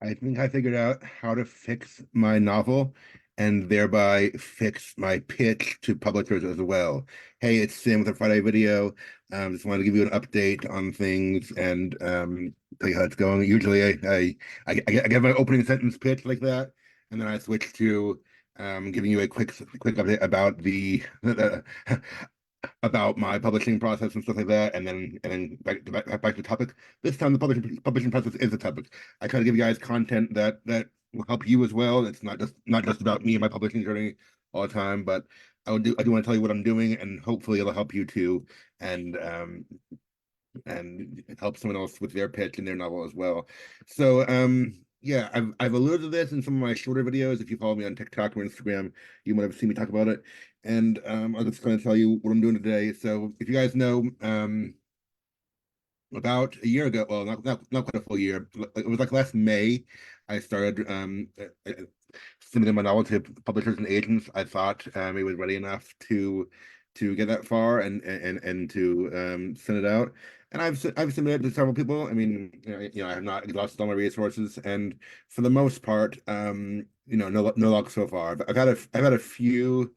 I think I figured out how to fix my novel and thereby fix my pitch to publishers as well. Hey, it's Sam with a Friday video. Just wanted to give you an update on things and tell you how it's going. Usually I give my opening sentence pitch like that, and then I switch to giving you a quick update about the about my publishing process and stuff like that, and then back to the topic. This time, the publishing process is the topic. I try to give you guys content that will help you as well. It's not just about me and my publishing journey all the time, but I do want to tell you what I'm doing, and hopefully it'll help you too, and help someone else with their pitch and their novel as well. So yeah, I've alluded to this in some of my shorter videos. If you follow me on TikTok or Instagram, you might have seen me talk about it. And I'm just going to tell you what I'm doing today. So if you guys know, about a year ago, well, not quite a full year, it was like last May, I started submitting my novel to publishers and agents. I thought it was ready enough to get that far and to send it out. And I've submitted to several people. I mean, I have not exhausted all my resources, and for the most part, no luck so far. I've had a few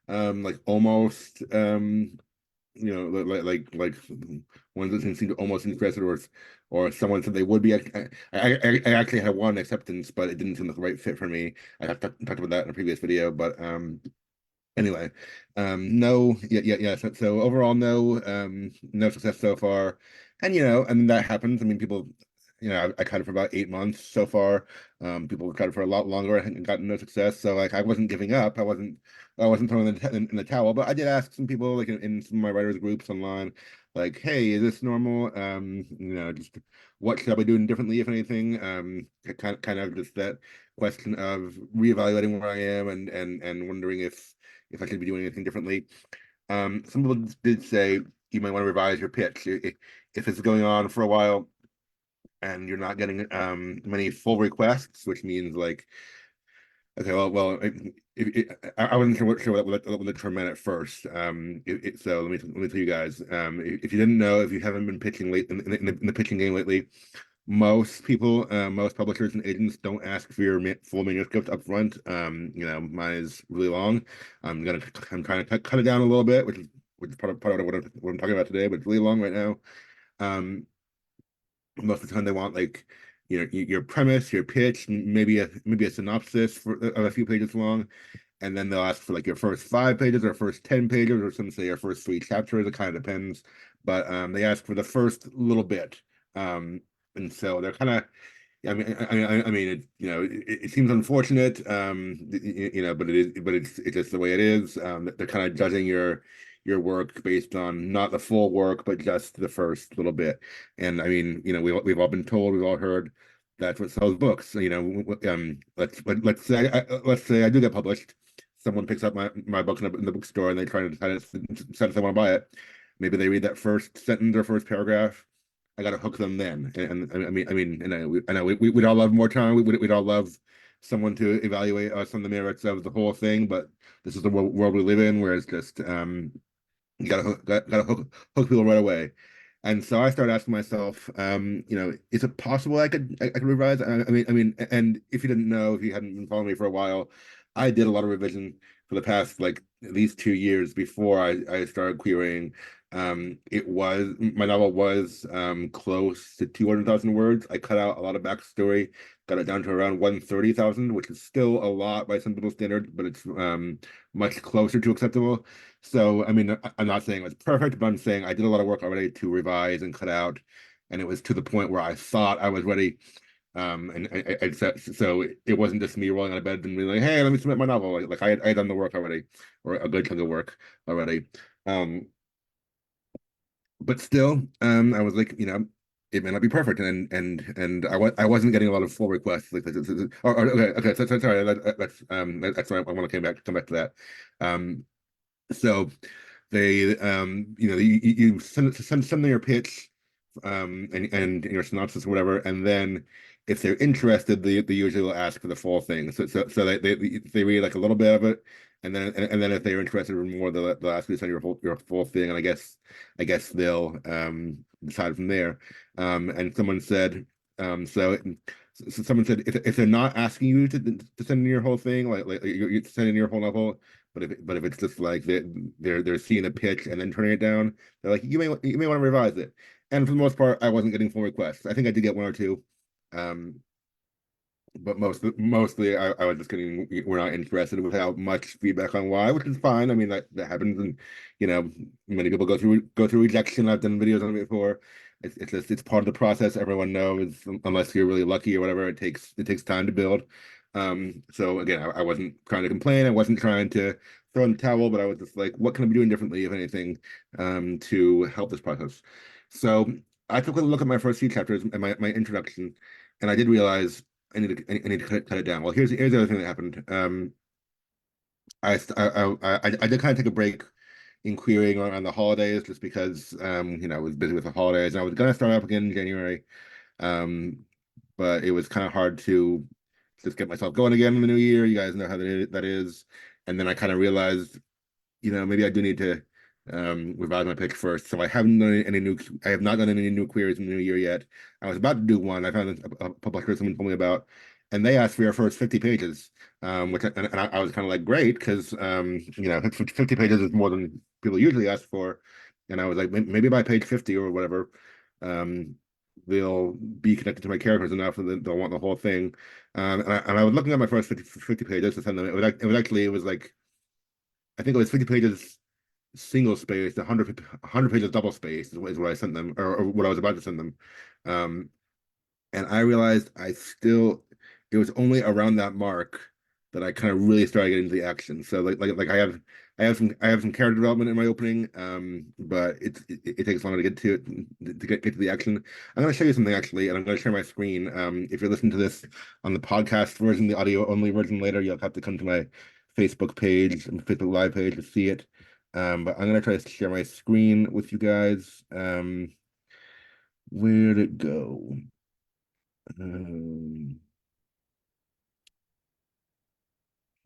like almost like ones that didn't seem to almost interested, or someone said they would be. I actually had one acceptance, but it didn't seem like the right fit for me. I have talked about that in a previous video, but anyway, no, yeah. So overall, no success so far, and I mean that happens. I mean, people, I tried it for about 8 months so far. People tried it for a lot longer and gotten no success. So like, I wasn't giving up. I wasn't throwing in the towel. But I did ask some people, like in some of my writers groups online, like, hey, is this normal? Just what should I be doing differently, if anything? Kind of just that question of reevaluating where I am and wondering if I should be doing anything differently. Some people did say you might want to revise your pitch if it's going on for a while and you're not getting many full requests, which means like, okay, well, I wasn't sure what the term meant at first. So let me tell you guys. If you didn't know, if you haven't been pitching late in the pitching game lately, most people, most publishers and agents don't ask for your full manuscript up front. Mine is really long. I'm trying to cut it down a little bit, which is part of what I'm talking about today, but it's really long right now. Most of the time they want like your premise, your pitch, maybe a synopsis of a few pages long, and then they'll ask for like your first 5 pages or first 10 pages, or some say your first 3 chapters. It kind of depends, but they ask for the first little bit. And so they're kind of, I mean, it seems unfortunate, but it's just the way it is. They're kind of judging your work based on not the full work, but just the first little bit. And I mean, we've all been told, we've all heard that's what sells books. Let's say I do get published. Someone picks up my book in the bookstore and they try to decide if they want to buy it. Maybe they read that first sentence or first paragraph. I got to hook them then. And I know we'd all love more time. We'd all love someone to evaluate us on the merits of the whole thing, but this is the world we live in, where it's just you gotta hook people right away. And so I started asking myself, is it possible I could revise? I mean, and if you didn't know, if you hadn't been following me for a while, I did a lot of revision for the past like at least 2 years before I started querying. My novel was close to 200,000 words. I cut out a lot of backstory, got it down to around 130,000, which is still a lot by some people's standards, but it's much closer to acceptable. So, I mean, I'm not saying it was perfect, but I'm saying I did a lot of work already to revise and cut out, and it was to the point where I thought I was ready. So it wasn't just me rolling out of bed and being like, "Hey, let me submit my novel." Like I had done the work already, or a good chunk of work already. Um, but still, I was like, it may not be perfect, and I wasn't getting a lot of full requests like this. Okay, so sorry, that's why I want to come back to that. So they you send them your pitch, and your synopsis or whatever, and then if they're interested, they usually will ask for the full thing. So they read like a little bit of it, and then if they're interested in more, they'll ask you to send your full thing, and I guess they'll decide from there. And someone said So someone said if they're not asking you to send in your whole thing, like you're sending your whole novel, but if it's just like they're seeing a pitch and then turning it down, they're like you may want to revise it. And for the most part, I wasn't getting full requests. I think I did get one or two, um, but mostly I was just getting we're not interested without much feedback on why, which is fine. I mean that happens, and you know many people go through rejection. I've done videos on it before. It's just it's part of the process. Everyone knows unless you're really lucky or whatever, it takes time to build. So again, I wasn't trying to complain. I wasn't trying to throw in the towel, but I was just like, what can I be doing differently, if anything, to help this process? So I took a look at my first few chapters and my introduction, and I did realize I need to cut it down. Well, here's the other thing that happened. I did kind of take a break in querying on the holidays just because you know I was busy with the holidays and I was gonna start up again in January. Um, but it was kind of hard to just get myself going again in the new year. You guys know how that is. And then I kind of realized, you know, maybe I do need to revise my pitch first. So I have not done any new queries in the new year yet. I was about to do one. I found a publisher someone told me about, and they asked for your first 50 pages, I was kind of like, great, because you know, 50 pages is more than people usually ask for. And I was like, maybe by page 50 or whatever, um, they'll be connected to my characters enough that they'll want the whole thing. And I was looking at my first 50 pages to send them. It was like I think it was 50 pages single spaced, 100 pages double spaced is what I sent them, or what I was about to send them. Um, and I realized it was only around that mark that I kind of really started getting into the action. So like I have some character development in my opening, but it takes longer to get to it get to the action. I'm gonna show you something actually, and I'm gonna share my screen. If you're listening to this on the podcast version, the audio only version later, you'll have to come to my Facebook page and Facebook Live page to see it. But I'm gonna try to share my screen with you guys. Where'd it go? Um,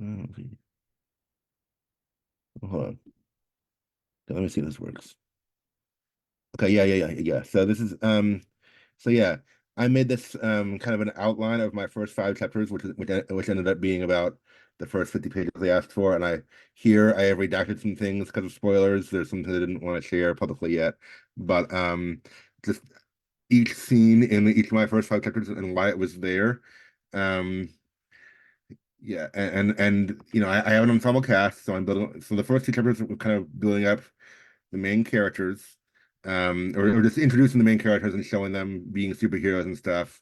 okay. Hold on. Let me see if this works. Okay, yeah. So this is so yeah, I made this kind of an outline of my first 5 chapters, which ended up being about the first 50 pages they asked for, and I have redacted some things because of spoilers. There's some things I didn't want to share publicly yet, but just each scene in each of my first 5 chapters and why it was there. Um, yeah, and you know, I have an ensemble cast, so I'm building. So the first 2 chapters were kind of building up the main characters, or just introducing the main characters and showing them being superheroes and stuff.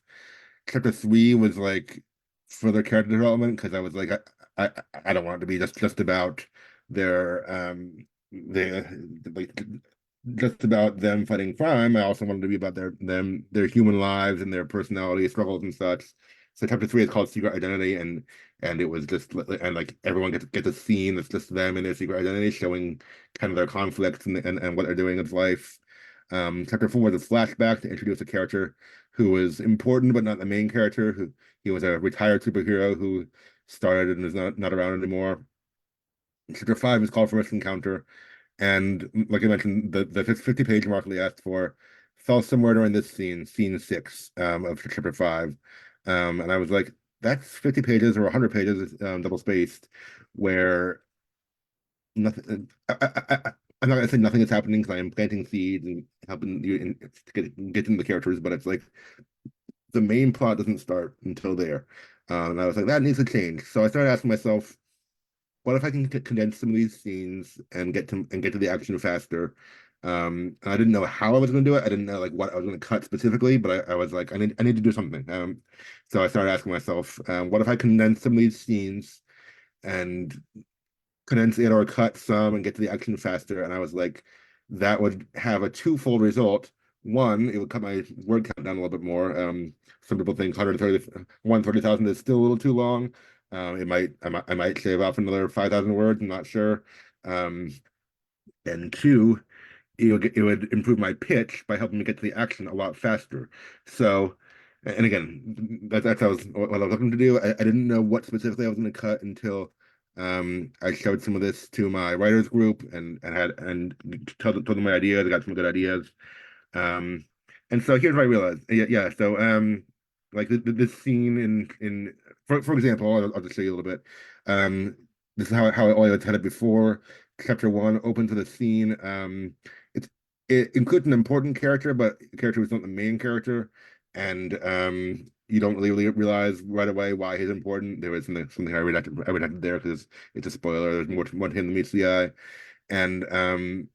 Chapter 3 was like further character development because I was like, I, I don't want it to be just about their like just about them fighting crime. I also wanted to be about their human lives and their personality struggles and such. So chapter 3 is called Secret Identity, and it was just and like everyone gets a scene that's just them and their secret identity, showing kind of their conflicts and what they're doing in life. Chapter 4 was a flashback to introduce a character who was important but not the main character. Who he was a retired superhero who started and is not around anymore. Chapter 5 is called First Encounter, and like I mentioned, the 50-page mark they asked for fell somewhere during this scene 6 of chapter 5. And I was like, that's 50 pages or 100 pages double spaced, where nothing. I'm not gonna say nothing is happening because I am planting seeds and helping you get into the characters, but it's like the main plot doesn't start until there. And I was like, that needs to change. So I started asking myself, what if I can condense some of these scenes and get to the action faster? And I didn't know how I was going to do it. I didn't know like what I was going to cut specifically, but I was like, I need to do something. So I started asking myself, what if I condense some of these scenes and condense it or cut some and get to the action faster? And I was like, that would have a twofold result. One, it would cut my word count down a little bit more. Some people think 130,000 is still a little too long. I might shave off another 5,000 words. I'm not sure. Um, and two, it would improve my pitch by helping me get to the action a lot faster. So, and again, that's what I was looking to do. I didn't know what specifically I was going to cut until I showed some of this to my writers group and told them my ideas. I got some good ideas. Um, and so here's what I realized. Yeah. So like this scene in for example, I'll just show you a little bit. Um, this is how I always had it before. Chapter one opens with a scene. It's it includes an important character, but a character who's not the main character, and you don't really realize right away why he's important. There was something I redacted there because it's a spoiler. There's more to him than meets the eye, and um,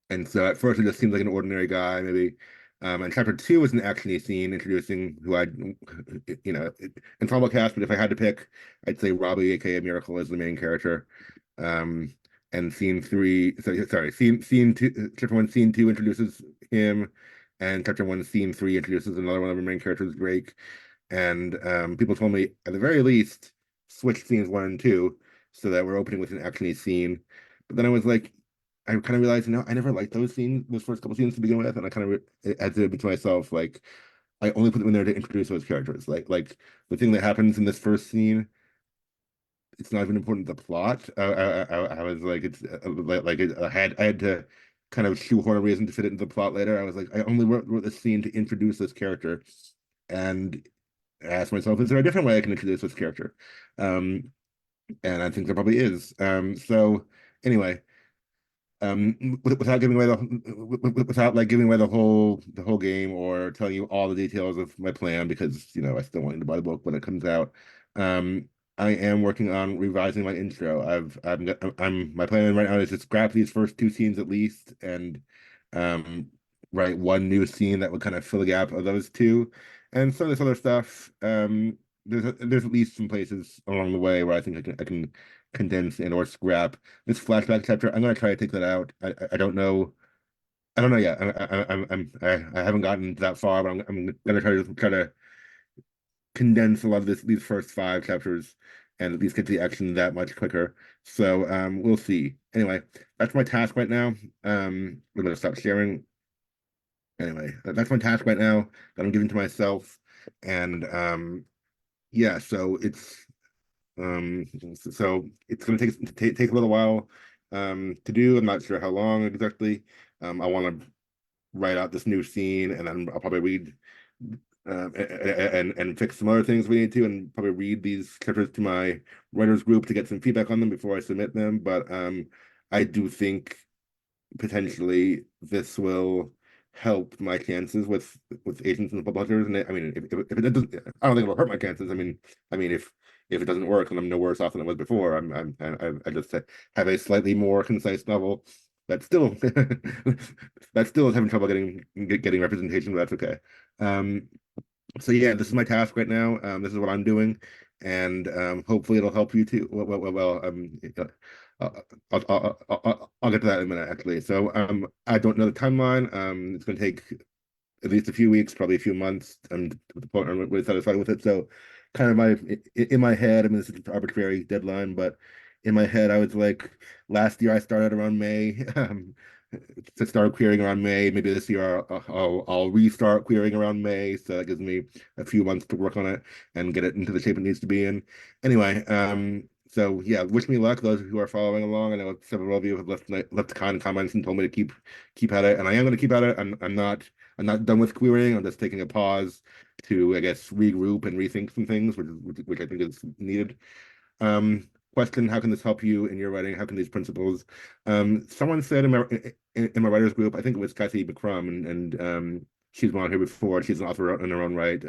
and so at first it just seems like an ordinary guy, maybe. And chapter two was an actiony scene introducing who I'd, ensemble cast, but if I had to pick, I'd say Robbie, aka Miracle, is the main character. Um, and scene three, sorry, scene two, chapter one, scene two introduces him, and chapter one, scene three introduces another one of the main characters, Drake. And people told me at the very least switch scenes one and two so that we're opening with an actiony scene. But then I was like, I kind of realized, I never liked those scenes, those first couple scenes to begin with, and I kind of had to admit to myself, like, I only put them in there to introduce those characters. Like the thing that happens in this first scene, it's not even important to the plot. I was like, it's I had to kind of shoehorn a reason to fit it into the plot later. I was like, I only wrote this scene to introduce this character, and ask myself, is there a different way I can introduce this character? Um, and I think there probably is. So anyway, without giving away without like giving away the whole game or telling you all the details of my plan because I still want you to buy the book when it comes out. Um, I am working on revising my intro. I'm my plan right now is to scrap these first two scenes at least and um write one new scene that would kind of fill the gap of those two. And some of this other stuff, there's at least some places along the way where I think I can condense and or scrap this flashback chapter. I'm gonna try to take that out. I don't know. I don't know yet. I haven't gotten that far, but I'm gonna try to condense a lot of these first five chapters and at least get to the action that much quicker. So we'll see. Anyway, that's my task right now. We're gonna stop sharing. Anyway, that's my task right now that I'm giving to myself. And yeah, so it's going to take a little while to do. I'm not sure how long exactly. I want to write out this new scene, and then I'll probably read and fix some other things we need to, and probably read these chapters to my writers group to get some feedback on them before I submit them. But I do think potentially this will help my chances with agents and publishers. And I mean, if it doesn't, I don't think it'll hurt my chances. I mean, if it doesn't work and I'm no worse off than I was before, I just have a slightly more concise novel that still that still is having trouble getting representation, but that's okay. Um, so yeah, this is my task right now. This is what I'm doing, and hopefully it'll help you too. Uh, I'll get to that in a minute, actually. So I don't know the timeline. It's going to take at least a few weeks, probably a few months. I'm to the point I'm really satisfied with it. So kind of in my head, I mean, this is an arbitrary deadline, but in my head, I was like, last year I started around May. To start querying around May. Maybe this year I'll restart querying around May. So that gives me a few months to work on it and get it into the shape it needs to be in. Anyway, so yeah, wish me luck, those who are following along. I know several of you have left kind comments and told me to keep at it, and I am going to keep at it. I'm not done with querying. I'm just taking a pause to, I guess, regroup and rethink some things, which I think is needed. Question: how can this help you in your writing? How can these principles? Someone said in my writers group, I think it was Kathy Bikram, and she's been on here before. She's an author in her own right.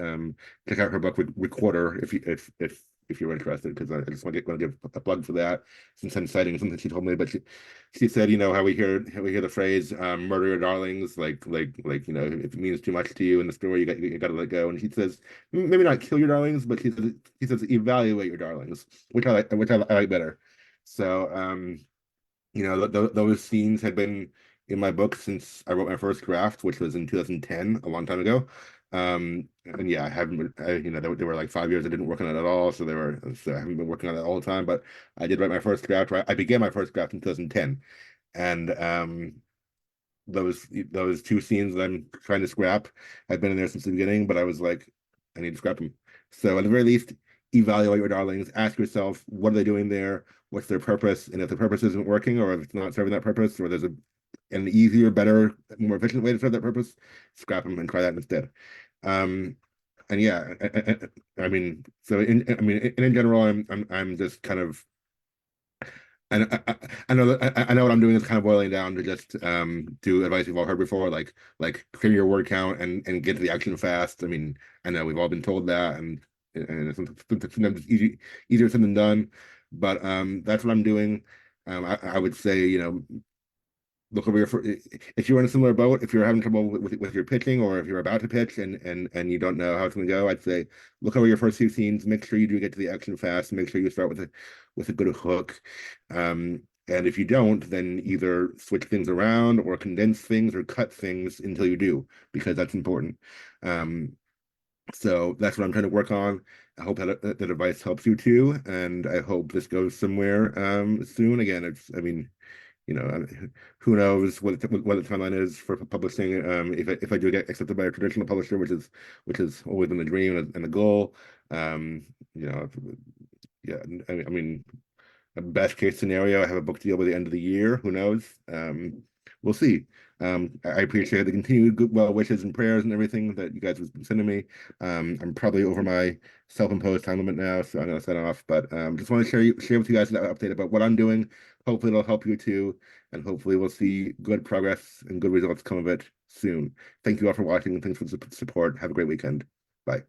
Check out her book Recorder if you're interested, because I just want to give a plug for that since I'm citing something she told me. But she said, how we hear the phrase "murder your darlings," like if it means too much to you in the story, you got to let go. And she says maybe not kill your darlings, but she says evaluate your darlings, which I like better. So those scenes had been in my book since I wrote my first draft, which was in 2010, a long time ago. And yeah, I haven't been, there were like 5 years I didn't work on it at all, so I haven't been working on it all the time. But I did write my first draft. Right, I began my first draft in 2010, and those two scenes that I'm trying to scrap have been in there since the beginning. But I was like, I need to scrap them. So at the very least, evaluate your darlings. Ask yourself, what are they doing there? What's their purpose? And if the purpose isn't working, or if it's not serving that purpose, or there's an easier, better, more efficient way to serve that purpose, scrap them and try that instead. Um, and yeah, I mean, so I mean, in general, I'm just kind of, and I know that I know what I'm doing is kind of boiling down to just do advice we've all heard before, like clear your word count and get to the action fast. I mean, I know we've all been told that, and sometimes it's easier said than done, but that's what I'm doing. I would say, you know, look over if you're in a similar boat, if you're having trouble with your pitching, or if you're about to pitch and you don't know how it's going to go, I'd say look over your first few scenes, make sure you do get to the action fast, make sure you start with a good hook. And if you don't, then either switch things around or condense things or cut things until you do, because that's important. um so that's what I'm trying to work on. I hope that advice helps you too, and I hope this goes somewhere soon. Again, it's, I mean, you know, who knows what the timeline is for publishing. If I do get accepted by a traditional publisher, which is always been the dream and the goal. You know, yeah, I mean, a best case scenario, I have a book deal by the end of the year. Who knows? We'll see. I appreciate the continued good well wishes and prayers and everything that you guys have been sending me. I'm probably over my self-imposed time limit now, so I'm gonna sign off. But just want to share with you guys that update about what I'm doing. Hopefully it'll help you too, and hopefully we'll see good progress and good results come of it soon. Thank you all for watching, and thanks for the support. Have a great weekend. Bye.